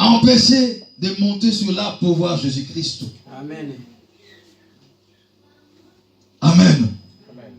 empêché de monter sur l'arbre pour voir Jésus-Christ. Amen. Amen. Amen.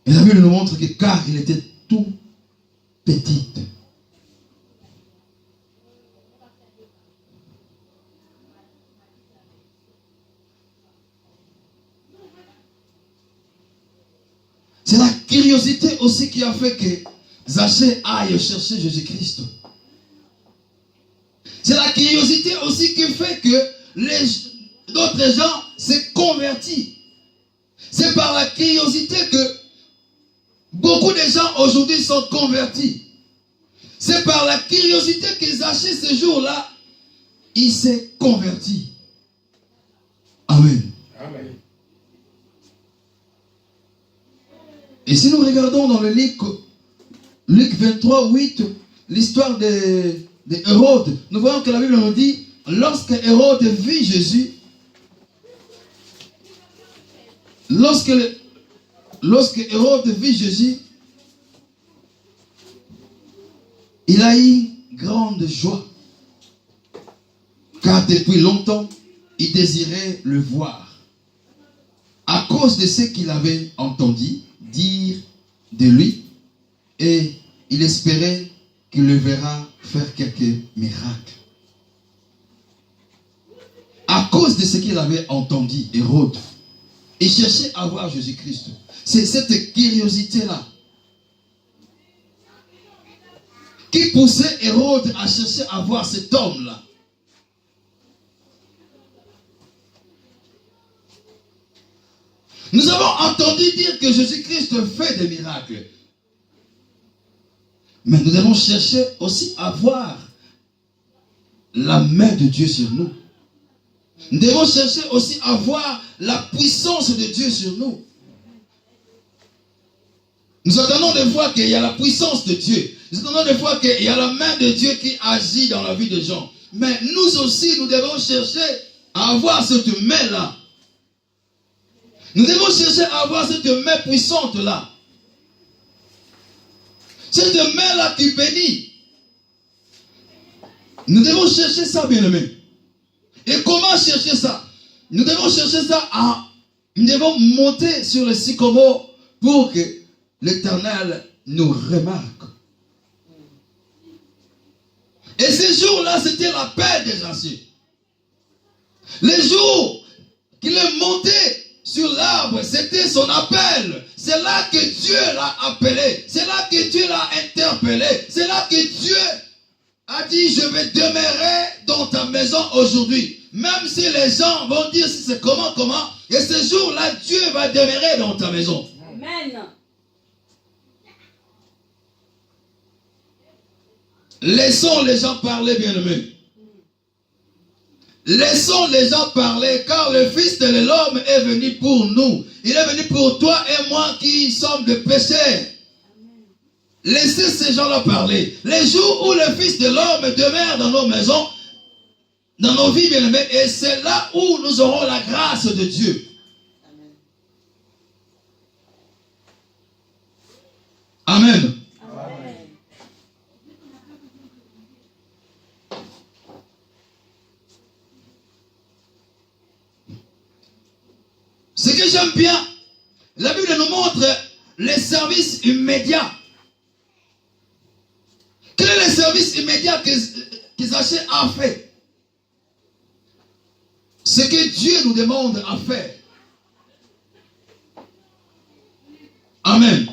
Et la Bible nous montre que car il était tout petit. C'est la curiosité aussi qui a fait que Zachée aille chercher Jésus-Christ. C'est la curiosité aussi qui fait que d'autres gens s'est convertis. C'est par la curiosité que beaucoup de gens aujourd'hui sont convertis. C'est par la curiosité que Zachée ce jour-là, il s'est converti. Amen. Amen. Et si nous regardons dans le Luc 23, 8, l'histoire de Hérode, nous voyons que la Bible nous dit, lorsque Hérode vit Jésus, lorsque Hérode vit Jésus, il a eu grande joie, car depuis longtemps, il désirait le voir, à cause de ce qu'il avait entendu dire de lui, et il espérait qu'il le verra faire quelques miracles. À cause de ce qu'il avait entendu, Hérode, il cherchait à voir Jésus-Christ. C'est cette curiosité-là qui poussait Hérode à chercher à voir cet homme-là. Nous avons entendu dire que Jésus-Christ fait des miracles. Mais nous devons chercher aussi à voir la main de Dieu sur nous. Nous devons chercher aussi à voir la puissance de Dieu sur nous. Nous attendons de voir qu'il y a la puissance de Dieu. Nous attendons de voir qu'il y a la main de Dieu qui agit dans la vie des gens. Mais nous aussi, nous devons chercher à avoir cette main-là. Nous devons chercher à avoir cette main puissante-là. Cette main-là qui bénit. Nous devons chercher ça, bien-aimés. Et comment chercher ça? Nous devons chercher ça nous devons monter sur le sycomore pour que l'Éternel nous remarque. Et ces jours-là, c'était l'appel des anciens. Les jours qu'il est monté sur l'arbre, c'était son appel. C'est là que Dieu l'a appelé. C'est là que Dieu l'a interpellé. C'est là que Dieu a dit, je vais demeurer dans ta maison aujourd'hui. Même si les gens vont dire si c'est comment. Et ce jour-là, Dieu va demeurer dans ta maison. Amen. Laissons les gens parler, bien-aimés. Laissons les gens parler, car le Fils de l'homme est venu pour nous. Il est venu pour toi et moi qui sommes des pécheurs. Laissez ces gens-là parler. Les jours où le Fils de l'homme demeure dans nos maisons, dans nos vies, bien-aimés, et c'est là où nous aurons la grâce de Dieu. Amen. Ce que j'aime bien, la Bible nous montre les services immédiats. Quel est le service immédiat que Zachée a fait? Ce que Dieu nous demande à faire. Amen.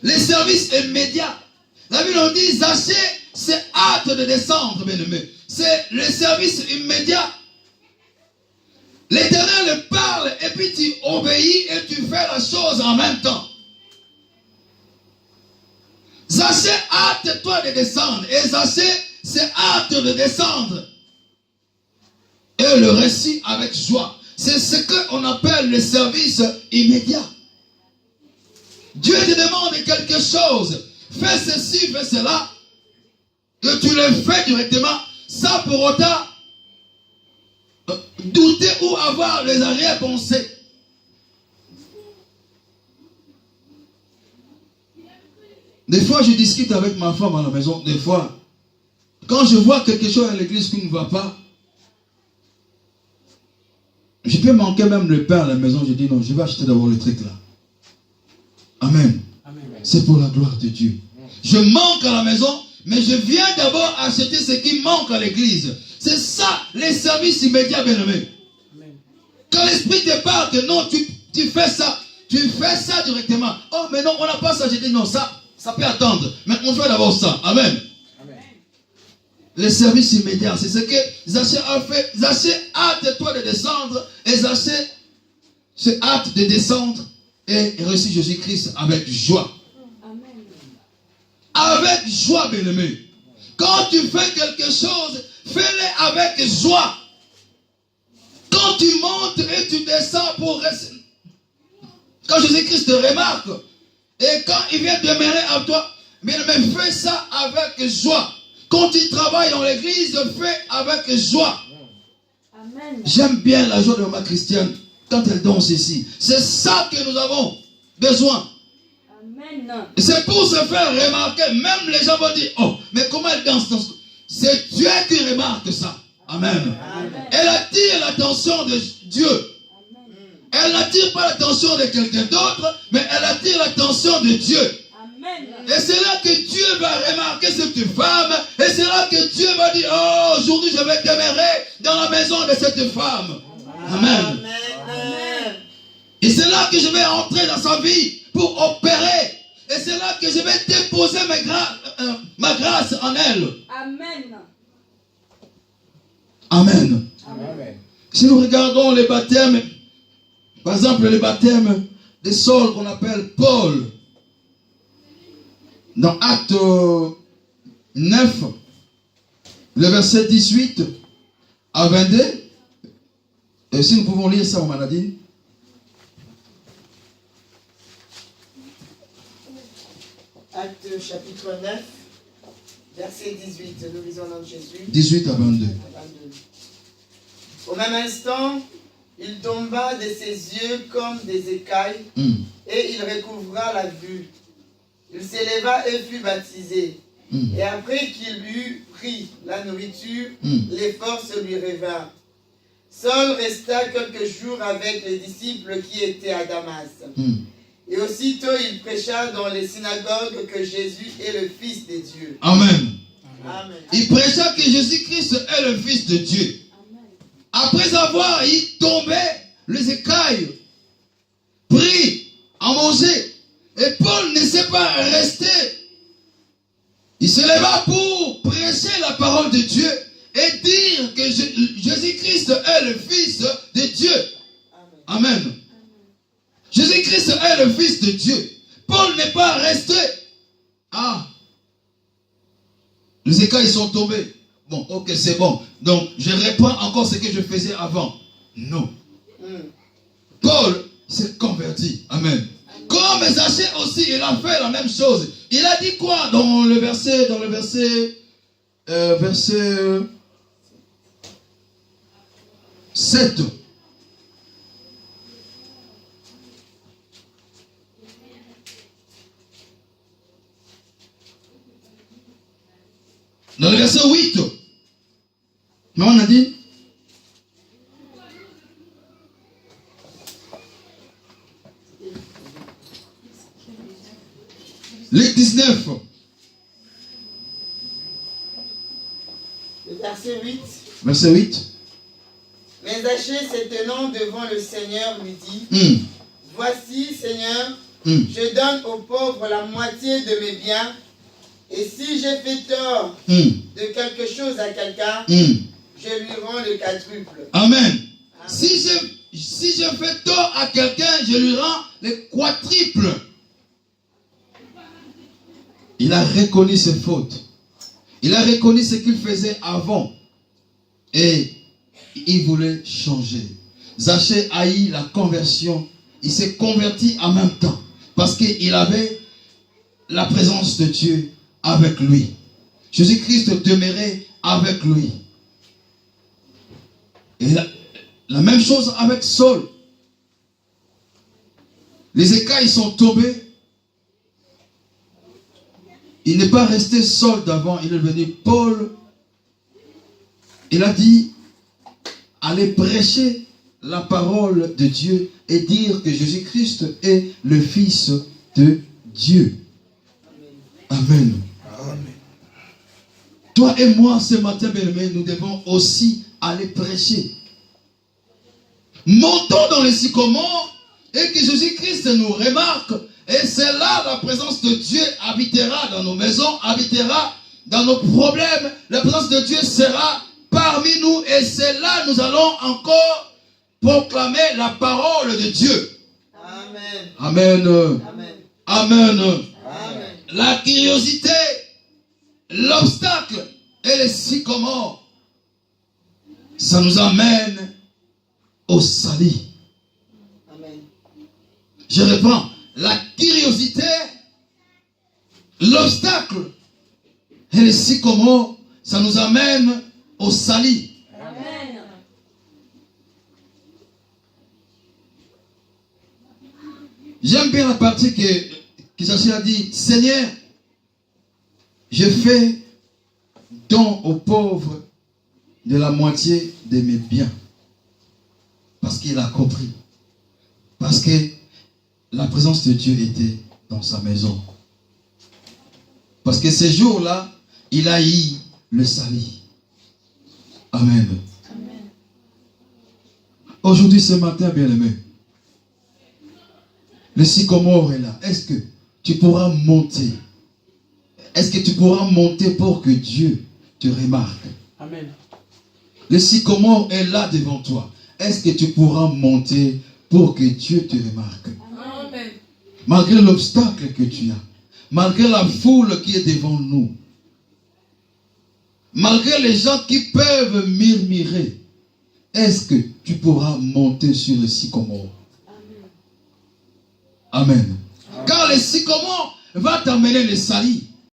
Les services immédiats. La Bible nous dit, Zachée, c'est hâte de descendre, bien-aimé. C'est le service immédiat. L'Éternel parle et puis tu obéis et tu fais la chose en même temps. Zachée, hâte-toi de descendre. Et Zachée, c'est hâte de descendre. Et le récit avec joie. C'est ce qu'on appelle le service immédiat. Dieu te demande quelque chose. Fais ceci, fais cela. Que tu le fais directement sans pour autant douter ou avoir les arrière-pensées. Des fois, je discute avec ma femme à la maison. Des fois, quand je vois quelque chose à l'église qui ne va pas, je peux manquer même le pain à la maison. Je dis non, je vais acheter d'abord le truc là. Amen. Amen. C'est pour la gloire de Dieu. Je manque à la maison, mais je viens d'abord acheter ce qui manque à l'église. C'est ça, les services immédiats, bien-aimés. Quand l'esprit te parle que non, tu fais ça directement. Oh, mais non, on n'a pas ça. Je dis non, ça peut attendre. Mais on fait d'abord ça. Amen. Amen. Les services immédiats, c'est ce que Zachée a fait. Zachée, hâte-toi de descendre. Et Zachée se hâte de descendre et reçu Jésus-Christ avec joie. Amen. Avec joie, bien-aimé. Quand tu fais quelque chose, fais-le avec joie. Quand tu montes et tu descends pour rester. Quand Jésus-Christ te remarque, et quand il vient demeurer à toi, bien aimé, fais ça avec joie. Quand tu travailles dans l'église, fais avec joie. Amen. J'aime bien la joie de maman Christiane quand elle danse ici. C'est ça que nous avons besoin. Amen. C'est pour se faire remarquer. Même les gens vont dire, oh, mais comment elle danse? C'est Dieu qui remarque ça. Amen. Amen. Elle attire l'attention de Dieu. Amen. Elle n'attire pas l'attention de quelqu'un d'autre, mais elle attire l'attention de Dieu. Amen. Et c'est là que Dieu va remarquer cette femme. Et c'est là que Dieu va dire, oh, aujourd'hui je vais demeurer dans la maison de cette femme. Amen. Amen. Et c'est là que je vais entrer dans sa vie pour opérer. Et c'est là que je vais déposer ma grâce en elle. Amen. Amen. Amen. Si nous regardons les baptêmes, par exemple le baptême de Saul qu'on appelle Paul, dans Acte 9, le verset 18 à 22, et si nous pouvons lire ça en maladie. Acte chapitre 9, verset 18, nous lisons dans Jésus. 18 à 22. Au même instant, il tomba de ses yeux comme des écailles, et il recouvra la vue. Il s'éleva et fut baptisé. Et après qu'il eut pris la nourriture, les forces lui revinrent. Saul resta quelques jours avec les disciples qui étaient à Damas. Et aussitôt il prêcha dans les synagogues que Jésus est le Fils de Dieu. Amen. Amen. Il prêcha que Jésus-Christ est le Fils de Dieu. Après avoir tombé les écailles, pris à manger, et Paul ne s'est pas resté. Il se leva pour prêcher la parole de Dieu et dire que Jésus-Christ est le Fils de Dieu. Amen. Amen. Jésus-Christ est le Fils de Dieu. Paul n'est pas resté. Ah, les écailles sont tombés. Bon, ok, c'est bon. Donc, je reprends encore ce que je faisais avant. Non. Paul s'est converti. Amen. Comme Zachée aussi, il a fait la même chose. Il a dit quoi dans le verset 7. Dans le verset 8. Mais on a dit les 19. Le verset 8. Verset 8. Mais Zachée, se tenant devant le Seigneur, lui dit, voici, Seigneur, je donne aux pauvres la moitié de mes biens, et si j'ai fait tort de quelque chose à quelqu'un, je lui rends le quadruple. Amen. Amen. Si je fais tort à quelqu'un, je lui rends le quadruple. Il a reconnu ses fautes. Il a reconnu ce qu'il faisait avant. Et il voulait changer. Zachée a eu la conversion. Il s'est converti en même temps. Parce qu'il avait la présence de Dieu avec lui. Jésus-Christ demeurait avec lui. Et la même chose avec Saul. Les écailles sont tombées. il n'est pas resté seul d'avant, il est venu Paul. Il a dit, allez prêcher la parole de Dieu et dire que Jésus-Christ est le Fils de Dieu. Amen. Amen. Toi et moi, ce matin, bien-aimé, nous devons aussi aller prêcher. Montons dans les sycomores et que Jésus-Christ nous remarque. Et c'est là la présence de Dieu habitera dans nos maisons, habitera dans nos problèmes. La présence de Dieu sera parmi nous et c'est là nous allons encore proclamer la parole de Dieu. Amen. Amen. Amen. Amen. Amen. La curiosité, l'obstacle et les sycomores, ça nous amène au salut. Amen. Je reprends. La curiosité, l'obstacle et les sycomores, ça nous amène au salut. Amen. J'aime bien la partie que Jésus a dit, Seigneur, je fais don aux pauvres de la moitié de mes biens. Parce qu'il a compris. Parce que la présence de Dieu était dans sa maison. Parce que ce jour-là, il a eu le salut. Amen. Amen. Aujourd'hui, ce matin, bien-aimé, le sycomore est là. Est-ce que tu pourras monter? Est-ce que tu pourras monter pour que Dieu te remarque? Amen. Le sycomore est là devant toi. Est-ce que tu pourras monter pour que Dieu te remarque? Amen. Malgré l'obstacle que tu as, malgré la foule qui est devant nous, malgré les gens qui peuvent murmurer, est-ce que tu pourras monter sur le sycomore? Amen. Car le sycomore va t'amener le salut.